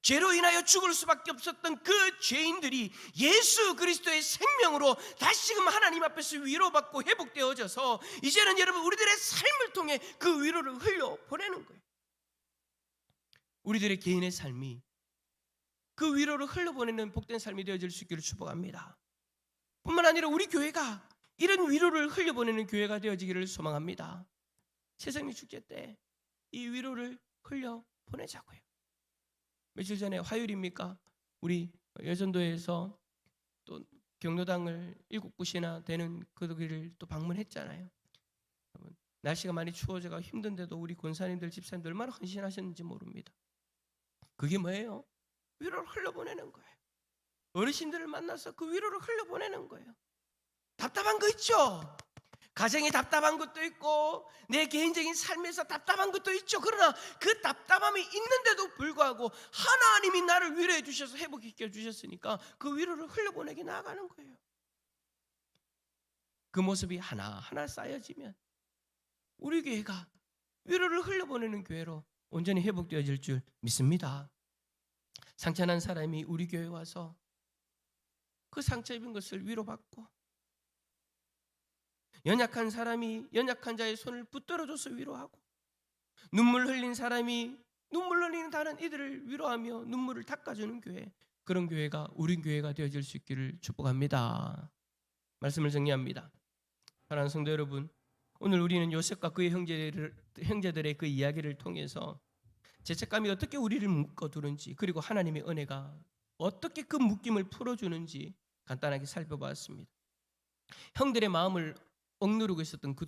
Speaker 2: 죄로 인하여 죽을 수밖에 없었던 그 죄인들이 예수 그리스도의 생명으로 다시금 하나님 앞에서 위로받고 회복되어져서 이제는 여러분 우리들의 삶을 통해 그 위로를 흘려보내는 거예요. 우리들의 개인의 삶이 그 위로를 흘려보내는 복된 삶이 되어질 수 있기를 축복합니다. 뿐만 아니라 우리 교회가 이런 위로를 흘려보내는 교회가 되어지기를 소망합니다. 새생명 축제 때 이 위로를 흘려보내자고요. 며칠 전에 화요일입니까? 우리 여전도에서 또 경로당을 7곳이나 되는 그 길을 또 방문했잖아요. 날씨가 많이 추워져가 힘든데도 우리 권사님들, 집사님들 얼마나 헌신하셨는지 모릅니다. 그게 뭐예요? 위로를 흘려보내는 거예요. 어르신들을 만나서 그 위로를 흘려보내는 거예요. 답답한 거 있죠? 가정이 답답한 것도 있고 내 개인적인 삶에서 답답한 것도 있죠. 그러나 그 답답함이 있는데도 불구하고 하나님이 나를 위로해 주셔서 회복시켜 주셨으니까 그 위로를 흘려보내게 나아가는 거예요. 그 모습이 하나하나 쌓여지면 우리 교회가 위로를 흘려보내는 교회로 온전히 회복되어질 줄 믿습니다. 상처난 사람이 우리 교회에 와서 그 상처 입은 것을 위로받고, 연약한 사람이 연약한 자의 손을 붙들어줘서 위로하고, 눈물 흘린 사람이 눈물 흘리는 다른 이들을 위로하며 눈물을 닦아주는 교회, 그런 교회가 우리 교회가 되어질 수 있기를 축복합니다. 말씀을 정리합니다. 사랑하는 성도 여러분, 오늘 우리는 요셉과 그의 형제들의 그 이야기를 통해서 죄책감이 어떻게 우리를 묶어두는지, 그리고 하나님의 은혜가 어떻게 그 묶임을 풀어주는지 간단하게 살펴보았습니다. 형들의 마음을 억누르고 있었던 그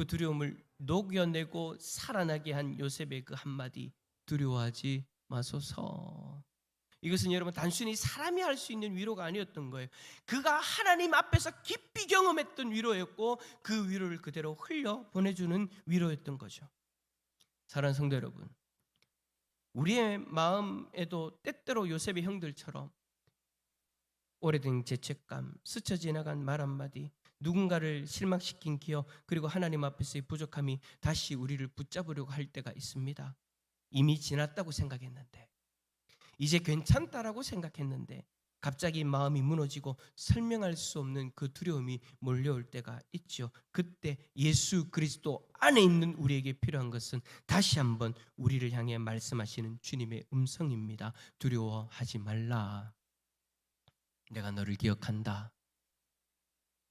Speaker 2: 두려움을 녹여내고 살아나게 한 요셉의 그 한마디, 두려워하지 마소서. 이것은 여러분 단순히 사람이 할 수 있는 위로가 아니었던 거예요. 그가 하나님 앞에서 깊이 경험했던 위로였고 그 위로를 그대로 흘려 보내주는 위로였던 거죠. 사랑하는 성도 여러분, 우리의 마음에도 때때로 요셉의 형들처럼 오래된 죄책감, 스쳐 지나간 말 한마디, 누군가를 실망시킨 기억, 그리고 하나님 앞에서의 부족함이 다시 우리를 붙잡으려고 할 때가 있습니다. 이미 지났다고 생각했는데, 이제 괜찮다라고 생각했는데 갑자기 마음이 무너지고 설명할 수 없는 그 두려움이 몰려올 때가 있죠. 그때 예수 그리스도 안에 있는 우리에게 필요한 것은 다시 한번 우리를 향해 말씀하시는 주님의 음성입니다. 두려워하지 말라. 내가 너를 기억한다.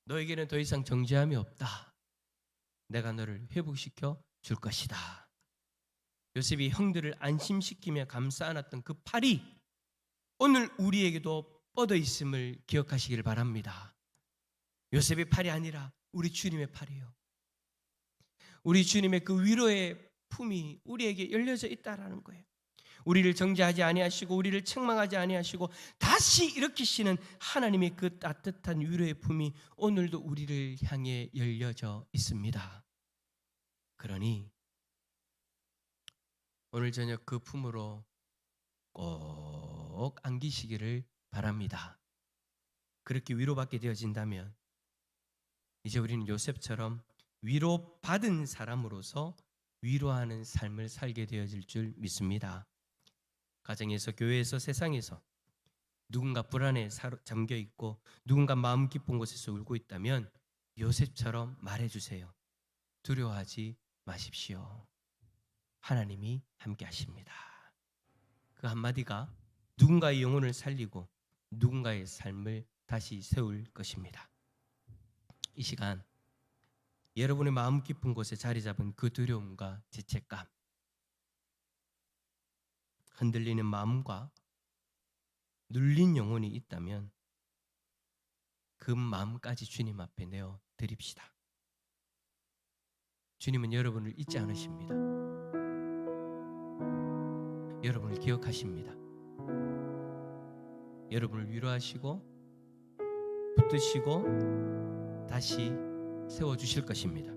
Speaker 2: 너에게는 더 이상 정죄함이 없다. 내가 너를 회복시켜 줄 것이다. 요셉이 형들을 안심시키며 감싸 안았던 그 팔이 오늘 우리에게도 뻗어 있음을 기억하시기를 바랍니다. 요셉의 팔이 아니라 우리 주님의 팔이요. 우리 주님의 그 위로의 품이 우리에게 열려져 있다라는 거예요. 우리를 정죄하지 아니하시고 우리를 책망하지 아니하시고 다시 일으키시는 하나님의 그 따뜻한 위로의 품이 오늘도 우리를 향해 열려져 있습니다. 그러니 오늘 저녁 그 품으로 꼭 안기시기를 바랍니다. 그렇게 위로받게 되어진다면 이제 우리는 요셉처럼 위로받은 사람으로서 위로하는 삶을 살게 되어질 줄 믿습니다. 가정에서, 교회에서, 세상에서 누군가 불안에 잠겨있고 누군가 마음 깊은 곳에서 울고 있다면 요셉처럼 말해주세요. 두려워하지 마십시오. 하나님이 함께 하십니다. 그 한마디가 누군가의 영혼을 살리고 누군가의 삶을 다시 세울 것입니다. 이 시간 여러분의 마음 깊은 곳에 자리 잡은 그 두려움과 죄책감, 흔들리는 마음과 눌린 영혼이 있다면 그 마음까지 주님 앞에 내어 드립시다. 주님은 여러분을 잊지 않으십니다. 여러분을 기억하십니다. 여러분을 위로하시고 붙드시고 다시 세워주실 것입니다.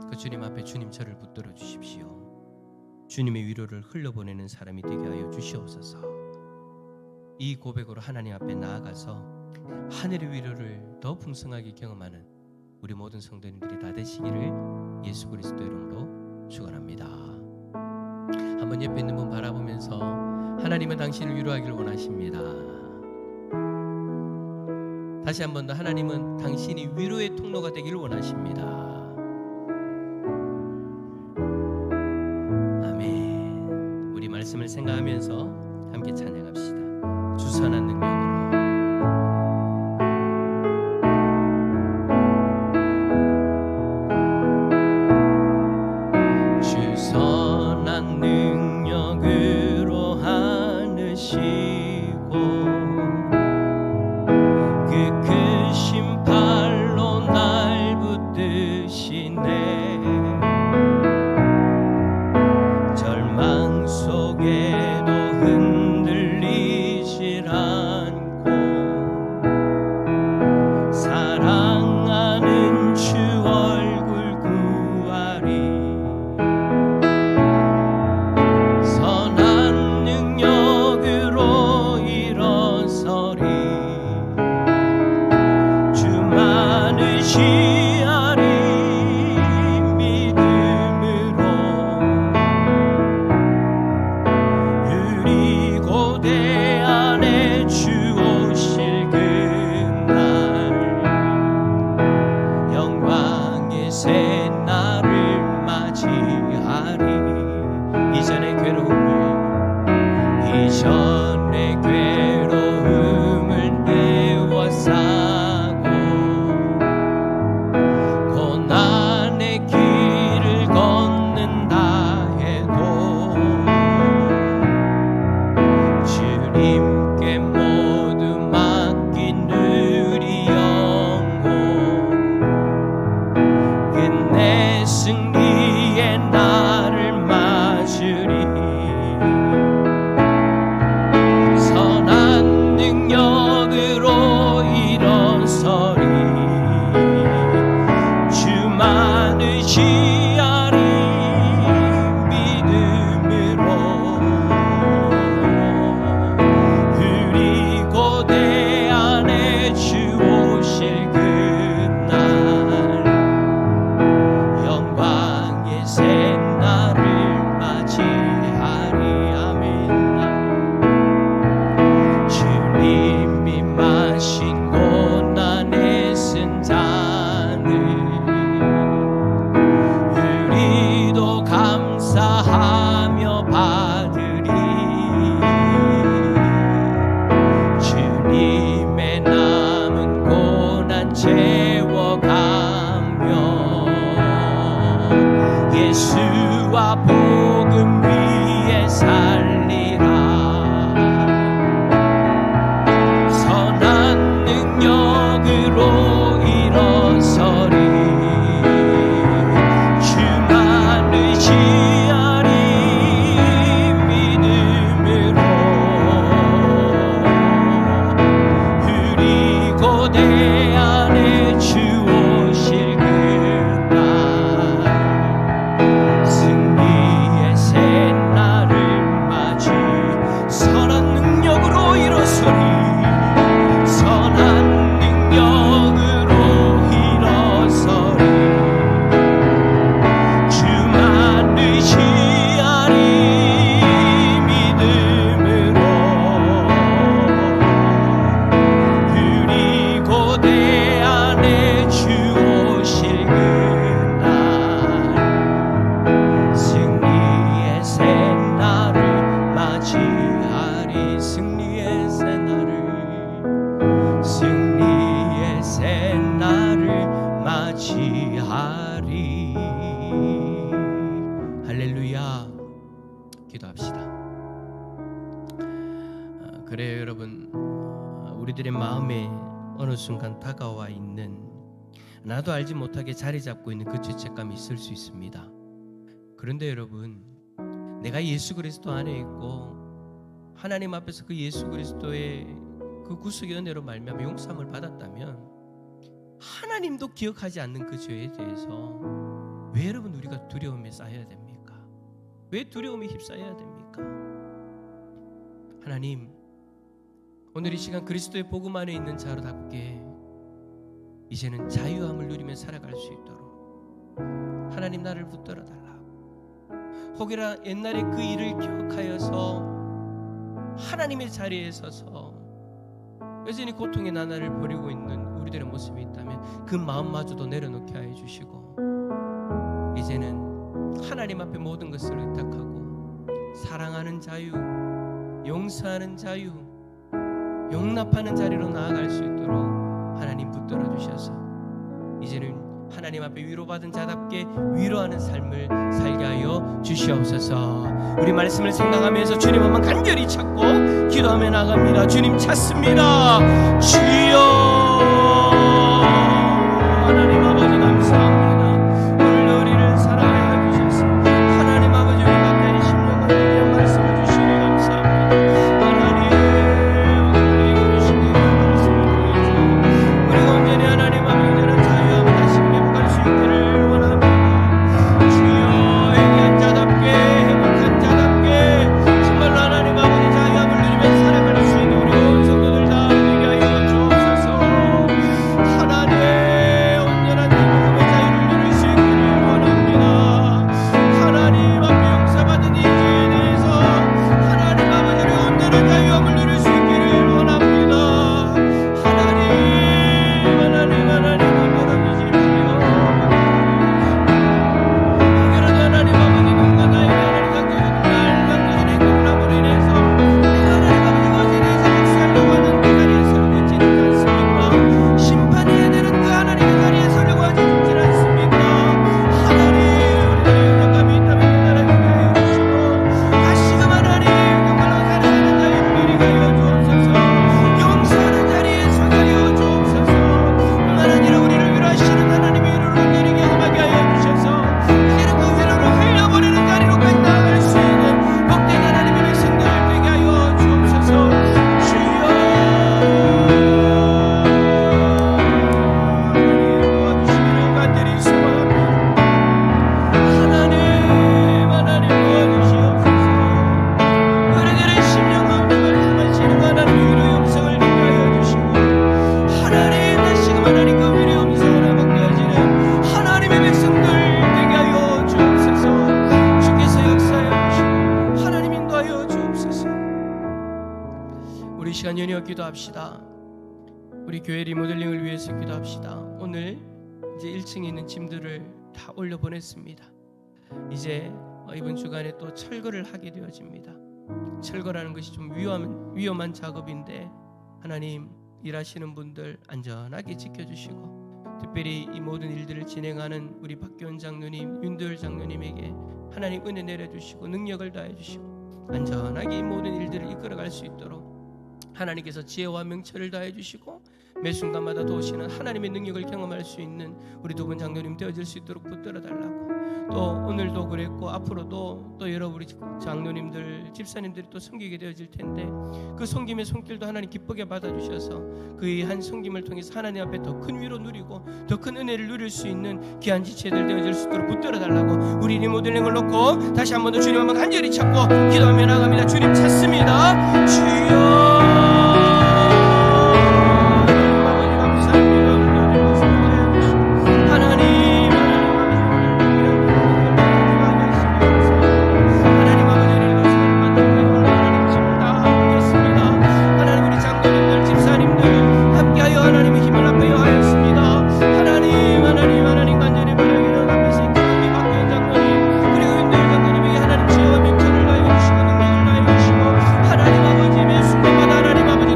Speaker 2: 그 주님 앞에 주님 저를 붙들어 주십시오. 주님의 위로를 흘려보내는 사람이 되게 하여 주시옵소서. 이 고백으로 하나님 앞에 나아가서 하늘의 위로를 더 풍성하게 경험하는 우리 모든 성도님들이 다 되시기를 예수 그리스도 이름으로 축원합니다. 한번 옆에 있는 분 바라보면서 하나님은 당신을 위로하기를 원하십니다. 다시 한 번 더 하나님은 당신이 위로의 통로가 되기를 원하십니다. 아멘. 우리 말씀을 생각하면서 함께 찬양합시다. 주 선한 능력으로. 주 선한 능력으로 하느시고 그 크신 팔로 날 붙드시네. 절망 속에도 흔들리질 않고 사랑하는 주 얼굴 구하리. 선한 능력으로 일어서리. 주만을 시하리. 믿음으로 우리 고대 안에 주 오실 그날 영광의 새날을 맞이하리. 이전의 괴로움을 내워싸고 고난의 길을 걷는다 해도 주님께 모두 맡긴 우리 영혼 끝내 승리의 날을 맞으리. 선한 능력으로 일어서리. 주만 의지하리. 믿음으로 우리 고대 안에 주 오실 그날 영광의 새날을 맞이하리. 아멘. 주님이 마신 고난의 쓴잔을 우리도 감사하며 받으리. 주님의 남은 고난 채워가며 예수와 복음 위에 살리라. 선한 능력으로 일어서리. 주만 의지하리. 믿음으로 우리 고대 안에 주 오실 그날 승리의 새날을 맞이. 선한 능력으로 일어서리. 선한 능력으로 일어서리. 주만 의지하리. 믿음으로 우리 고대 안에 주 오실 그날 승리의 새날을 맞이하리. 승리의 새날을 맞이하리. 할렐루야. 기도합시다. 그래요 여러분, 우리들의 마음에 어느 순간 다가와 있는 나도 알지 못하게 자리 잡고 있는 그 죄책감이 있을 수 있습니다. 그런데 여러분, 내가 예수 그리스도 안에 있고 하나님 앞에서 그 예수 그리스도의 그 구속의 은혜로 말미암아 용서함을 받았다면 하나님도 기억하지 않는 그 죄에 대해서 왜 여러분 우리가 두려움에 쌓여야 됩니까? 왜 두려움에 휩싸여야 됩니까? 하나님, 오늘 이 시간 그리스도의 복음 안에 있는 자로답게 이제는 자유함을 누리며 살아갈 수 있도록 하나님 나를 붙들어 달라고, 혹이나 옛날에 그 일을 기억하여서 하나님의 자리에 서서 여전히 고통의 나날을 벌이고 있는 우리들의 모습이 있다면 그 마음마저도 내려놓게 하여 주시고, 이제는 하나님 앞에 모든 것을 의탁하고 사랑하는 자유, 용서하는 자유, 용납하는 자리로 나아갈 수 있도록 하나님 붙들어 주셔서 이제는 하나님 앞에 위로받은 자답게 위로하는 삶을 살게 하여 주시옵소서. 우리 말씀을 생각하면서 주님 한번 간절히 찾고 기도하며 나갑니다. 주님 찾습니다. 주여, 하나님 아버지 감사합니다. 오늘 우리를 사랑하여 주셔서 하나님 아버지 우리 가까이 심령과 우리의 말씀을 주시니 감사합니다. 하나님 오늘 주시니 말씀을 통해서 우리가 온전히 하나님 앞에 되는 자유함을 다시 회복할 수 있기를 원합니다. 주여, 회개한 자답게 행복한 자답게 정말로 하나님 아버지 자유함을 누리며 살아갈 수 있는 우리 온 성도들 다 되게 하여 주옵소서. 하나님 온전한 내 마음의 자유를 누릴 수 있기를 원합니다. 하나님 앞에 용서받은 이 죄에 대해서 하나님 아버지의 온전한 자유함을 누릴 수 있기를 원합니다. 하나님 한번 주십시오. 그러나 하나님 아버지 눈과 나의 하나님 강조하는 행동을 함으로 인해서 하나님 아버지 것에 대해서 역사하려고 하는 그 자리에 서려고 있지는 않습니까? 심판해야 되는 그 하나님의 자리에 서려고 하지 않습니까? 하나님 우리들의 영감이 있다면 그 나라를 위하여 주시고 다시금 하나님 정말로 살아가는 자유를 누리게 하여 주옵소서. 용서하는 자리에 서게 하여 주옵소서. 하나님 우리를 위로하시는 하나님의 위로를 내리게 하게 하여 주셔서 이제는 그 위로를 흘려버리는 자리로까지 나아갈 수 있는 복된 하나님의 백성들 되게 하여 주옵소서. 주여, 하나님 도와주시기를 간절히 소망합니다. 하나님 도와주시옵소서. 우리들의 심령 가운데 말씀하시는 하나님의 위로의 음성을 듣게 하여 주시고 하나님 다시금 하나님 그 위로의 음성을 회복되어지는 하나님의 백성들 되게 하여 주옵소서. 주께서 역사하여 주시고 하나님 인도하여 주옵소서. 우리 시간 연이어 기도합시다. 우리 교회 리모델링을 위해서 기도합시다. 오늘 이제 1층에 있는 짐들을 다 올려보냈습니다. 이제 이번 주간에 또 철거를 하게 되어집니다. 철거라는 것이 좀 위험한 작업인데 하나님 일하시는 분들 안전하게 지켜주시고 특별히 이 모든 일들을 진행하는 우리 박교원 장로님, 윤도열 장로님에게 하나님 은혜 내려주시고 능력을 다해주시고 안전하게 이 모든 일들을 이끌어갈 수 있도록 하나님께서 지혜와 명철을 다해주시고 매 순간마다 도우시는 하나님의 능력을 경험할 수 있는 우리 두 분 장로님 되어질 수 있도록 붙들어 달라고, 또 오늘도 그랬고 앞으로도 또 여러 우리 장로님들 집사님들이 또 섬기게 되어질 텐데 그 섬김의 손길도 하나님 기쁘게 받아주셔서 그 한 섬김을 통해서 하나님 앞에 더 큰 위로 누리고 더 큰 은혜를 누릴 수 있는 귀한 지체들 되어질 수 있도록 붙들어 달라고 우리 리모델링을 놓고 다시 한 번 더 주님 한번 간절히 찾고 기도하며 나갑니다. 주님 찾습니다. 주여, 하나님 아버지 매 순간마다 하나님 아버지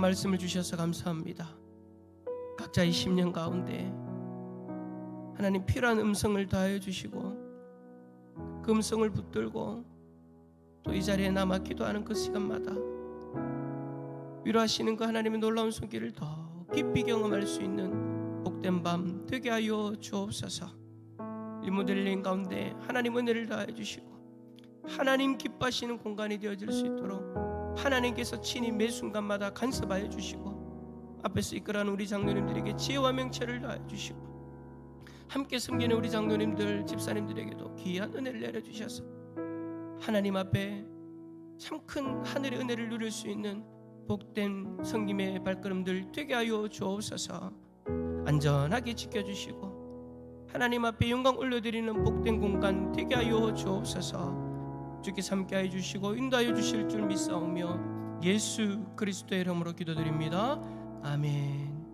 Speaker 2: 말씀을 주셔서 감사합니다. 각자의 심령 가운데 하나님 필요한 음성을 다해 주시고 그 음성을 붙들고 또 이 자리에 남아 기도하는 그 시간마다 위로하시는 그 하나님의 놀라운 손길을 더 깊이 경험할 수 있는 복된 밤 되게 하여 주옵소서. 리모델링 가운데 하나님 은혜를 다해 주시고 하나님 기뻐하시는 공간이 되어질 수 있도록 하나님께서 친히 매 순간마다 간섭하여 주시고 앞에서 이끌어가는 우리 장로님들에게 지혜와 명철을 다해 주시고 함께 섬기는 우리 장로님들 집사님들에게도 귀한 은혜를 내려주셔서 하나님 앞에 참 큰 하늘의 은혜를 누릴 수 있는 복된 성김의 발걸음들 되게 하여 주옵소서. 안전하게 지켜주시고 하나님 앞에 영광 올려드리는 복된 공간 되게 하여 주옵소서. 주께서 함께하여 주시고 인도하여 주실 줄 믿사오며 예수 그리스도의 이름으로 기도드립니다. 아멘.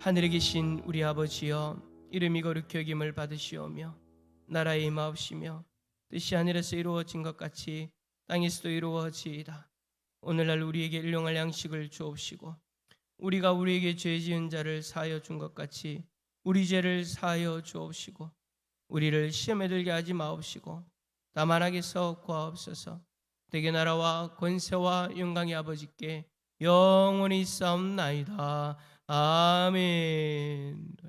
Speaker 2: 하늘에 계신 우리 아버지여, 이름이 거룩히 여김을 받으시오며 나라의 임하옵시며 뜻이 하늘에서 이루어진 것 같이 땅에서도 이루어지이다. 오늘날 우리에게 일용할 양식을 주옵시고 우리가 우리에게 죄 지은 자를 사하여 준 것 같이 우리 죄를 사하여 주옵시고 우리를 시험에 들게 하지 마옵시고 다만 악에서 구하옵소서. 대개 나라와 권세와 영광의 아버지께 영원히 있사옵나이다. 아멘.